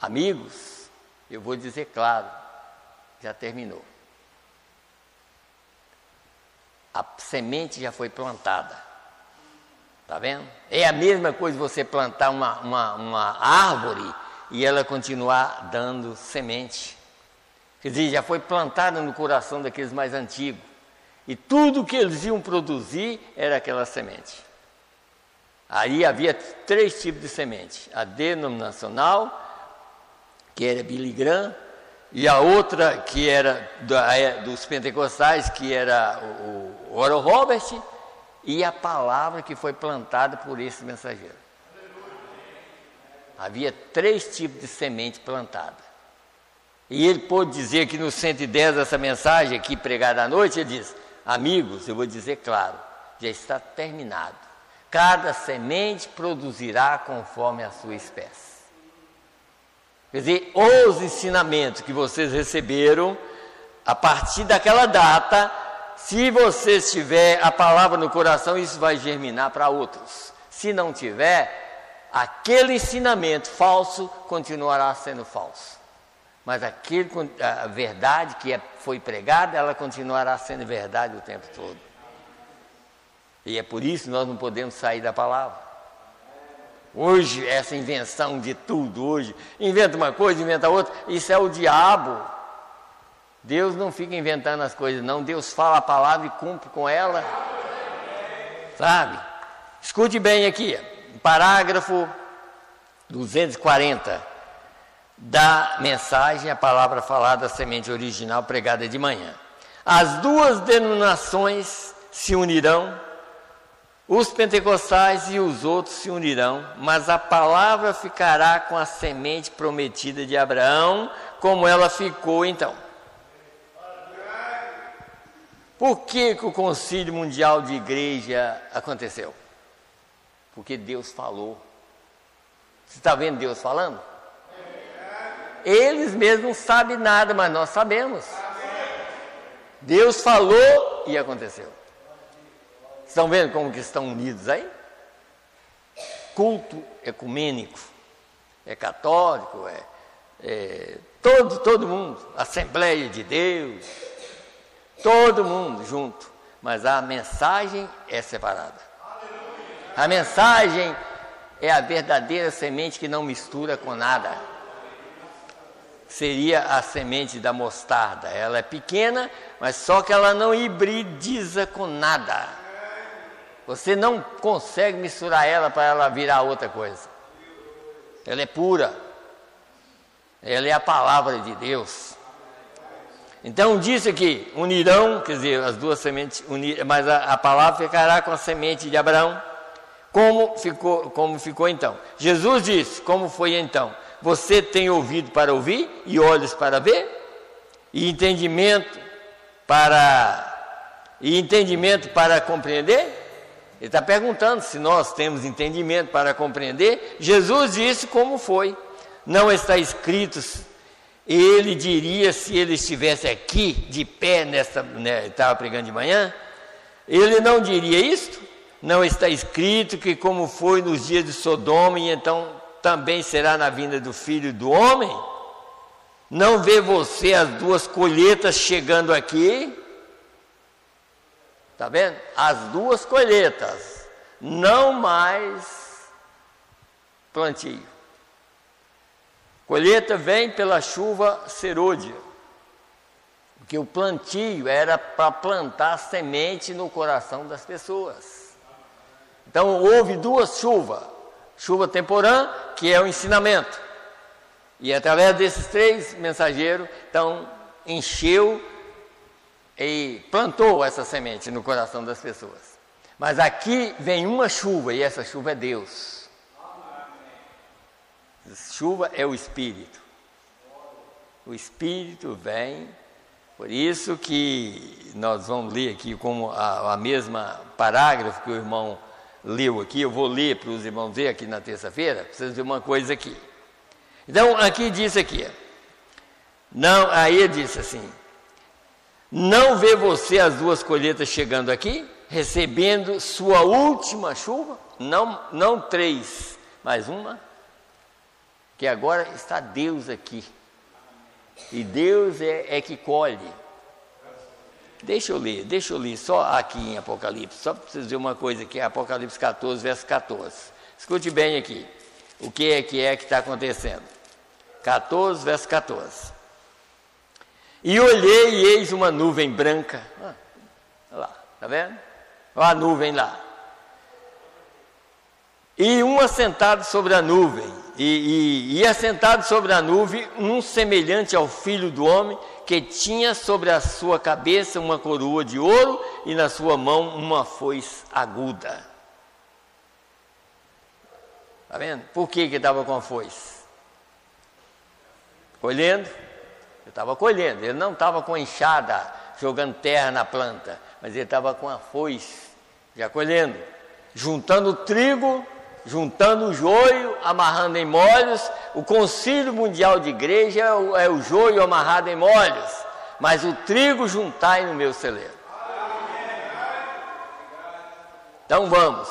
amigos, eu vou dizer claro, já terminou. A semente já foi plantada. Está vendo? É a mesma coisa você plantar uma árvore e ela continuar dando semente. Quer dizer, já foi plantada no coração daqueles mais antigos. E tudo que eles iam produzir era aquela semente. Aí havia 3 tipos de semente. A denominacional, que era Billy Graham, e a outra que era dos pentecostais, que era o Oral Robert, e a palavra que foi plantada por esse mensageiro. Havia 3 tipos de semente plantada. E ele pôde dizer que no 110 dessa mensagem aqui pregada à noite, ele diz, amigos, eu vou dizer claro, já está terminado. Cada semente produzirá conforme a sua espécie. Quer dizer, os ensinamentos que vocês receberam, a partir daquela data, se vocês tiver a palavra no coração, isso vai germinar para outros. Se não tiver, aquele ensinamento falso continuará sendo falso. Mas a verdade que foi pregada, ela continuará sendo verdade o tempo todo. E é por isso que nós não podemos sair da palavra. Hoje, essa invenção de tudo, hoje, inventa uma coisa, inventa outra, isso é o diabo. Deus não fica inventando as coisas, não. Deus fala a palavra e cumpre com ela. Sabe? Escute bem aqui, parágrafo 240 da mensagem, a palavra falada, a semente original pregada de manhã. As duas denominações se unirão, os pentecostais e os outros se unirão, mas a palavra ficará com a semente prometida de Abraão, como ela ficou então. Por que o Concílio Mundial de Igreja aconteceu? Porque Deus falou. Você está vendo Deus falando? Eles mesmos não sabem nada, mas nós sabemos. Deus falou e aconteceu. Estão vendo como que estão unidos aí? Culto ecumênico, é católico, todo mundo, Assembleia de Deus, todo mundo junto, mas a mensagem é separada. A mensagem é a verdadeira semente que não mistura com nada. Seria a semente da mostarda. Ela é pequena, mas só que ela não hibridiza com nada. Você não consegue misturar ela para ela virar outra coisa. Ela é pura. Ela é a palavra de Deus. Então disse aqui, unirão, quer dizer, as duas sementes unirão, mas a palavra ficará com a semente de Abraão. Como ficou então? Jesus disse, como foi então? Você tem ouvido para ouvir e olhos para ver? E entendimento para compreender? Ele está perguntando se nós temos entendimento para compreender. Jesus disse como foi. Não está escrito, ele diria se ele estivesse aqui de pé, estava pregando de manhã, ele não diria isto? Não está escrito que como foi nos dias de Sodoma, e então também será na vinda do Filho do Homem? Não vê você as duas colheitas chegando aqui? Está vendo? As duas colheitas, não mais plantio. Colheita vem pela chuva serôdia, porque o plantio era para plantar semente no coração das pessoas. Então houve duas chuvas, chuva temporã, que é o ensinamento, e através desses três mensageiros, então encheu e plantou essa semente no coração das pessoas. Mas aqui vem uma chuva, e essa chuva é Deus. Chuva é o Espírito. O Espírito vem, por isso que nós vamos ler aqui como a mesma parágrafo que o irmão leu aqui, eu vou ler para os irmãos ver aqui na terça-feira, precisa ver uma coisa aqui. Então, aqui diz aqui, não, aí ele disse assim, não vê você as duas colheitas chegando aqui, recebendo sua última chuva? Não três, mas uma? Que agora está Deus aqui, e Deus é que colhe. Deixa eu ler, só aqui em Apocalipse, só para vocês verem uma coisa aqui, Apocalipse 14, verso 14. Escute bem aqui, o que está acontecendo. 14, verso 14. E olhei e eis uma nuvem branca. Olha lá, está vendo? Olha a nuvem lá. E um assentado sobre a nuvem, e assentado sobre a nuvem, um semelhante ao Filho do Homem, que tinha sobre a sua cabeça uma coroa de ouro, e na sua mão uma foice aguda. Está vendo? Por que estava com a foice? Colhendo? Ele estava colhendo, ele não estava com a enxada, jogando terra na planta, mas ele estava com a foice, já colhendo, juntando o trigo juntando o joio, amarrando em molhos. O Concílio Mundial de Igreja é o joio amarrado em molhos, mas o trigo juntai no meu celeiro. Então vamos.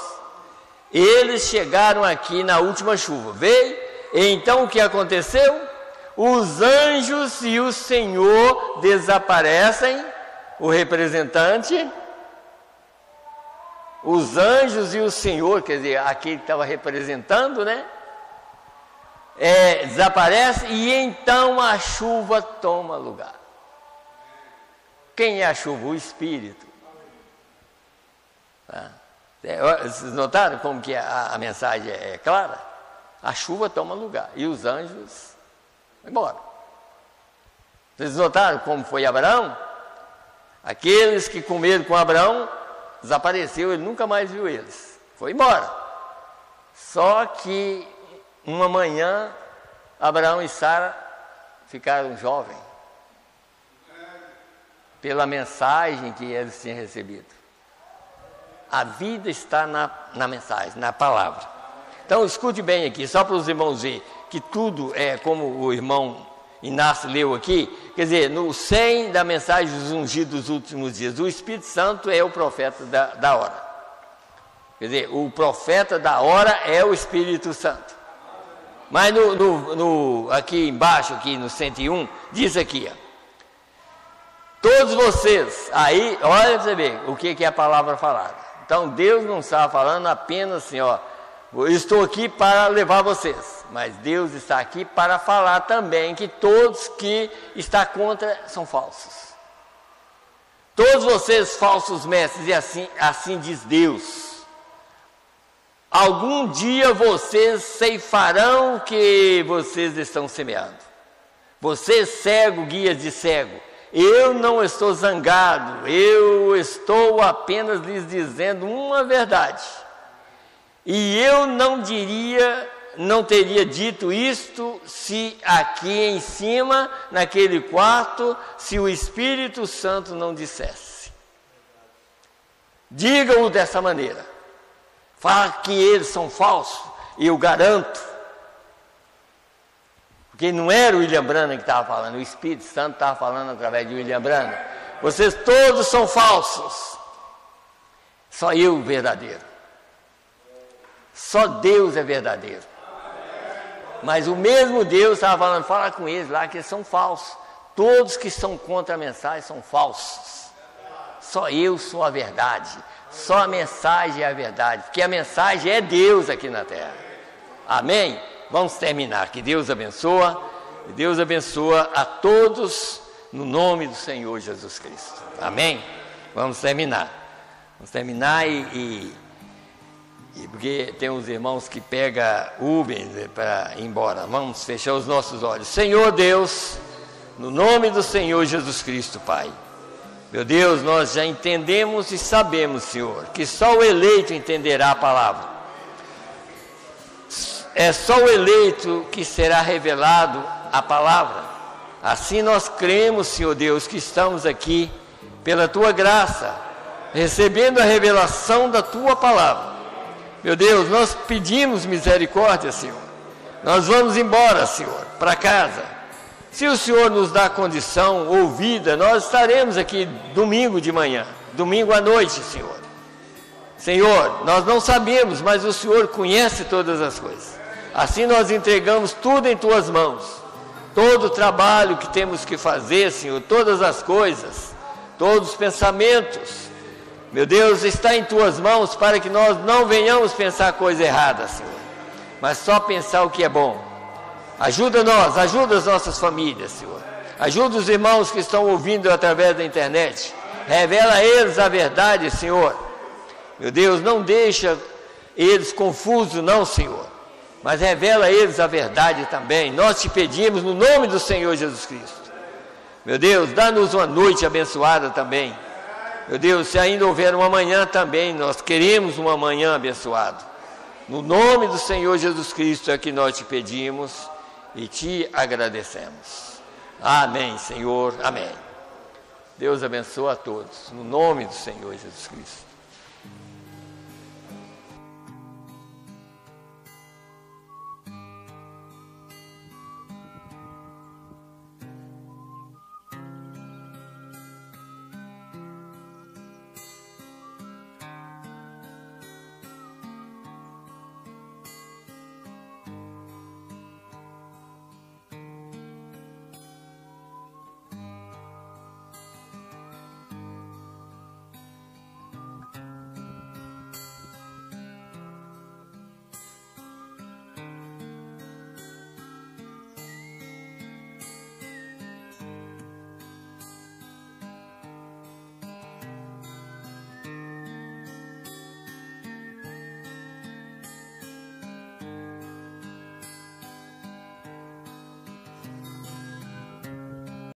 Eles chegaram aqui na última chuva, veio, e então o que aconteceu? Os anjos e o Senhor desaparecem, o representante, os anjos e o Senhor, quer dizer, aquele que estava representando, né? Desaparece, e então a chuva toma lugar. Quem é a chuva? O Espírito. Tá? Vocês notaram como que a mensagem é clara? A chuva toma lugar e os anjos vão embora. Vocês notaram como foi Abraão? Aqueles que comeram com Abraão, desapareceu, ele nunca mais viu eles. Foi embora. Só que uma manhã, Abraão e Sara ficaram jovens, pela mensagem que eles tinham recebido. A vida está na mensagem, na palavra. Então escute bem aqui, só para os irmãos verem que tudo é como o irmão Inácio leu aqui. Quer dizer, no 100 da mensagem dos ungidos dos últimos dias, o Espírito Santo é o profeta da hora. Quer dizer, o profeta da hora é o Espírito Santo. Mas aqui embaixo, aqui no 101, diz aqui, ó, todos vocês, aí, olha para você ver o que é a palavra falada. Então Deus não está falando apenas assim, ó, eu estou aqui para levar vocês, mas Deus está aqui para falar também que todos que estão contra são falsos. Todos vocês falsos mestres, e assim diz Deus. Algum dia vocês ceifarão o que vocês estão semeando. Vocês cego, guias de cego. Eu não estou zangado, eu estou apenas lhes dizendo uma verdade. E eu não teria dito isto se aqui em cima, naquele quarto, se o Espírito Santo não dissesse. Diga-o dessa maneira. Fala que eles são falsos, e eu garanto. Porque não era o William Branham que estava falando, o Espírito Santo estava falando através de William Branham. Vocês todos são falsos. Só eu o verdadeiro. Só Deus é verdadeiro. Mas o mesmo Deus estava falando, fala com eles lá que eles são falsos. Todos que são contra a mensagem são falsos. Só eu sou a verdade. Só a mensagem é a verdade. Porque a mensagem é Deus aqui na terra. Amém? Vamos terminar. Que Deus abençoa. Que Deus abençoa a todos no nome do Senhor Jesus Cristo. Amém? Vamos terminar. Vamos terminar porque tem uns irmãos que pegam Uber para ir embora. Vamos fechar os nossos olhos. Senhor Deus, no nome do Senhor Jesus Cristo, Pai. Meu Deus, nós já entendemos e sabemos, Senhor, que só o eleito entenderá a palavra. É só o eleito que será revelado a palavra. Assim nós cremos, Senhor Deus, que estamos aqui pela Tua graça, recebendo a revelação da Tua palavra. Meu Deus, nós pedimos misericórdia, Senhor. Nós vamos embora, Senhor, para casa. Se o Senhor nos dá condição ou vida, nós estaremos aqui domingo de manhã, domingo à noite, Senhor. Senhor, nós não sabemos, mas o Senhor conhece todas as coisas. Assim nós entregamos tudo em Tuas mãos. Todo o trabalho que temos que fazer, Senhor, todas as coisas, todos os pensamentos, meu Deus, está em Tuas mãos para que nós não venhamos pensar coisa errada, Senhor, mas só pensar o que é bom. Ajuda nós, ajuda as nossas famílias, Senhor. Ajuda os irmãos que estão ouvindo através da internet. Revela a eles a verdade, Senhor. Meu Deus, não deixa eles confusos, não, Senhor. Mas revela a eles a verdade também. Nós te pedimos no nome do Senhor Jesus Cristo. Meu Deus, dá-nos uma noite abençoada também. Meu Deus, se ainda houver uma manhã também, nós queremos uma manhã abençoada. No nome do Senhor Jesus Cristo é que nós te pedimos e te agradecemos. Amém, Senhor. Amém. Deus abençoe a todos. No nome do Senhor Jesus Cristo.